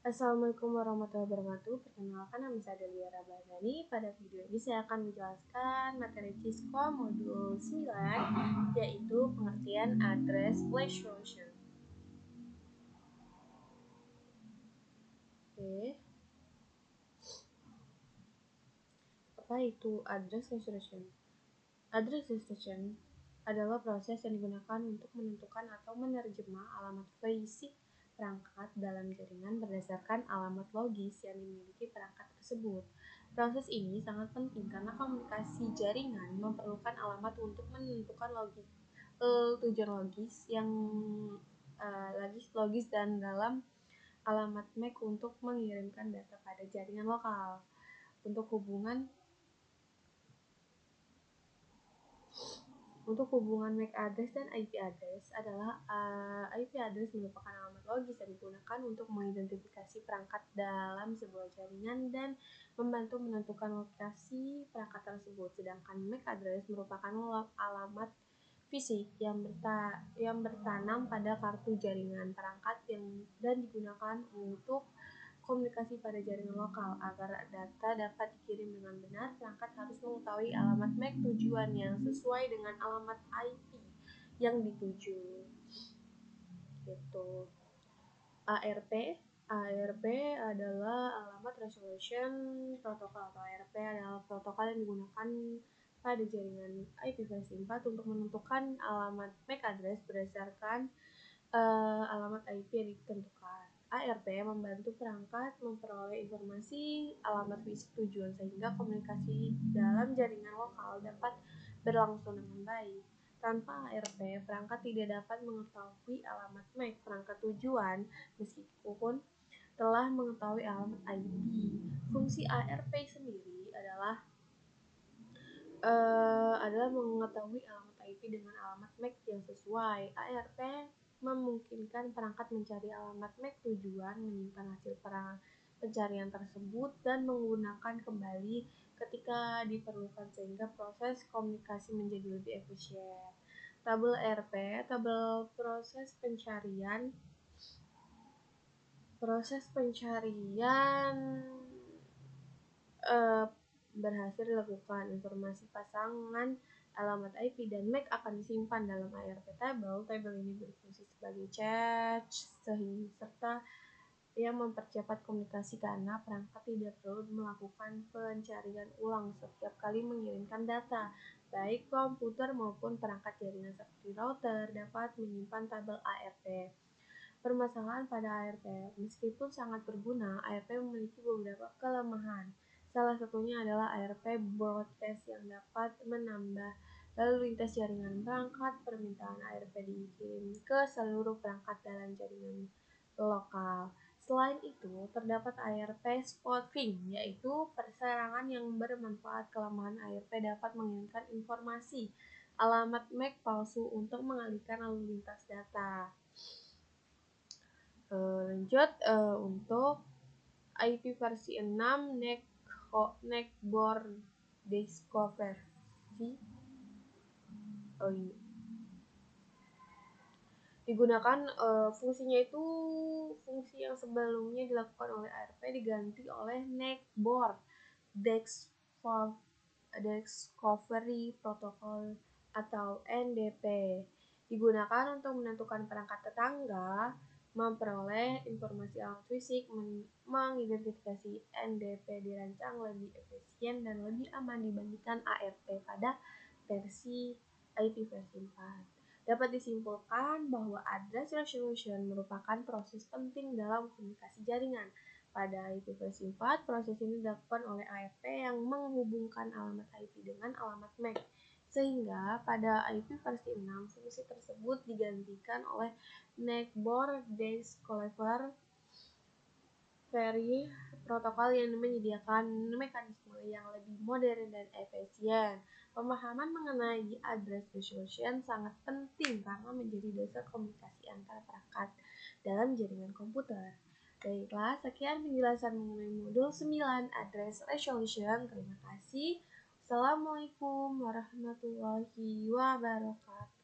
Assalamualaikum warahmatullahi wabarakatuh. Perkenalkan, nama saya Delia Ramadhani. Pada video ini saya akan menjelaskan materi Cisco modul 9, yaitu pengertian address resolution. Oke. Apa itu address resolution? Address resolution adalah proses yang digunakan untuk menentukan atau menerjemah alamat fisik perangkat dalam jaringan berdasarkan alamat logis yang dimiliki perangkat tersebut. Proses ini sangat penting karena komunikasi jaringan memerlukan alamat untuk menentukan tujuan logis dan dalam alamat MAC untuk mengirimkan data pada jaringan lokal. Untuk hubungan MAC address dan IP address adalah IP address merupakan alamat logis yang digunakan untuk mengidentifikasi perangkat dalam sebuah jaringan dan membantu menentukan lokasi perangkat tersebut. Sedangkan MAC address merupakan alamat fisik yang bertanam pada kartu jaringan perangkat dan digunakan untuk komunikasi pada jaringan lokal. Agar data dapat dikirim dengan benar, perangkat harus mengetahui alamat MAC tujuan yang sesuai dengan alamat IP yang dituju. Gitu. ARP adalah alamat resolution protokol, atau ARP adalah protokol yang digunakan pada jaringan IPv4 untuk menentukan alamat MAC address berdasarkan alamat IP yang ditentukan. ARP membantu perangkat memperoleh informasi alamat fisik tujuan sehingga komunikasi dalam jaringan lokal dapat berlangsung dengan baik. Tanpa ARP, perangkat tidak dapat mengetahui alamat MAC perangkat tujuan meskipun telah mengetahui alamat IP. Fungsi ARP sendiri adalah mengetahui alamat IP dengan alamat MAC yang sesuai. ARP memungkinkan perangkat mencari alamat MAC tujuan, menyimpan hasil pencarian tersebut, dan menggunakan kembali ketika diperlukan sehingga proses komunikasi menjadi lebih efisien. Tabel ARP, tabel proses pencarian berhasil dilakukan. Informasi pasangan alamat IP dan MAC akan disimpan dalam ARP table. Tabel ini berfungsi sebagai cache serta yang mempercepat komunikasi karena perangkat tidak perlu melakukan pencarian ulang setiap kali mengirimkan data. Baik komputer maupun perangkat jaringan seperti router dapat menyimpan tabel ARP. Permasalahan pada ARP. Meskipun sangat berguna, ARP memiliki beberapa kelemahan. Salah satunya adalah ARP broadcast yang dapat menambah lalu lintas jaringan perangkat. Permintaan ARP dikirim ke seluruh perangkat dalam jaringan lokal. Selain itu, terdapat ARP spoofing, yaitu perserangan yang bermanfaat. Kelemahan ARP dapat mengirimkan informasi alamat MAC palsu untuk mengalihkan lalu lintas data. Lanjut untuk IP versi 6 neckboard discovery. Digunakan fungsinya itu fungsi yang sebelumnya dilakukan oleh ARP diganti oleh neckboard discovery protocol atau NDP. Digunakan untuk menentukan perangkat tetangga, memperoleh informasi alamat fisik, mengidentifikasi. NDP dirancang lebih efisien dan lebih aman dibandingkan ARP pada versi IP versi 4. Dapat disimpulkan bahwa address resolution merupakan proses penting dalam komunikasi jaringan. Pada IP versi 4, proses ini dilakukan oleh ARP yang menghubungkan alamat IP dengan alamat MAC. Sehingga pada IP versi 6, fungsi tersebut digantikan oleh neckboard discovery protokol yang menyediakan mekanisme yang lebih modern dan efisien. Pemahaman mengenai address resolution sangat penting karena menjadi dasar komunikasi antar perangkat dalam jaringan komputer. Baiklah, sekian penjelasan mengenai modul 9 address resolution. Terima kasih. Assalamualaikum warahmatullahi wabarakatuh.